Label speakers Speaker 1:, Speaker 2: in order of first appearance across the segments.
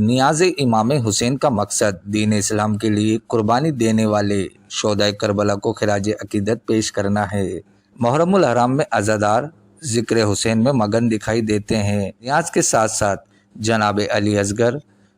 Speaker 1: نیاز امام حسین کا مقصد دین اسلام کے لیے قربانی دینے والے شہدائے کربلا کو خراج عقیدت پیش کرنا ہے۔ محرم الحرام میں عزادار ذکر حسین میں مگن دکھائی دیتے ہیں۔ نیاز کے ساتھ ساتھ جناب علی اصغر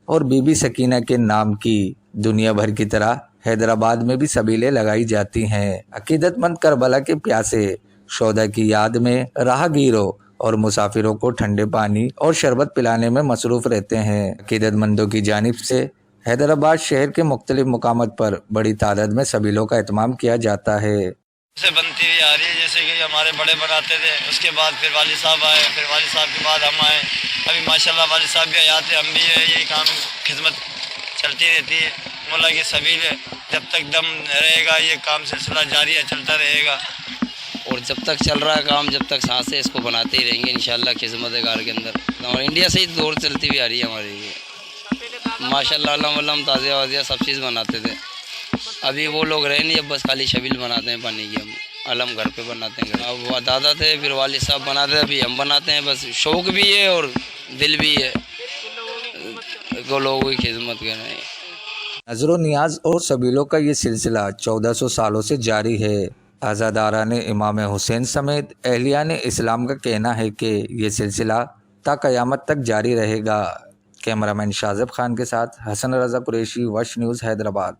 Speaker 1: اور بی بی سکینہ کے نام کی دنیا بھر کی طرح حیدرآباد میں بھی سبیلیں لگائی جاتی ہیں۔ عقیدت مند کربلا کے پیاسے شہداء کی یاد میں راہگیروں اور مسافروں کو ٹھنڈے پانی اور شربت پلانے میں مصروف رہتے ہیں۔ عقیدت مندوں کی جانب سے حیدرآباد شہر کے مختلف مقامات پر بڑی تعداد میں سبیلوں کا اہتمام کیا جاتا ہے۔
Speaker 2: سے بنتی ہوئی آ رہی ہے، جیسے کہ ہمارے بڑے بناتے تھے، اس کے بعد پھر والد صاحب آئے، پھر والد صاحب کے بعد ہم آئے، ابھی ماشاءاللہ والد صاحب بھی حیات ہے، ہم بھی ہے، یہی کام خدمت چلتی رہتی ہے۔ مولا کی سبیل ہے، جب تک دم رہے گا یہ کام سلسلہ جاری ہے، چلتا رہے گا،
Speaker 3: اور جب تک چل رہا ہے کام، جب تک سانسیں اس کو بناتے ہی رہیں گے انشاءاللہ خدمت گار کے اندر۔ اور انڈیا سے ہی دور چلتی ہوئی آ رہی ہے ہماری یہ، ماشاءاللہ علم علم تازیہ وازیہ سب چیز بناتے تھے۔ ابھی وہ لوگ رہے نہیں، اب بس خالی شبیل بناتے ہیں پانی کی، ہم علم گھر پہ بناتے ہیں۔ اب وہ دادا تھے، پھر والد صاحب بناتے تھے، ابھی ہم بناتے ہیں۔ بس شوق بھی ہے اور دل بھی ہے کو لوگوں کی خدمت کریں۔
Speaker 1: نذر و نیاز اور سبیلوں کا یہ سلسلہ 1400 سالوں سے جاری ہے۔ عزاداران امام حسین سمیت اہلیان اسلام کا کہنا ہے کہ یہ سلسلہ تا قیامت تک جاری رہے گا۔ کیمرہ مین شاذب خان کے ساتھ حسن رضا قریشی، وش نیوز، حیدرآباد۔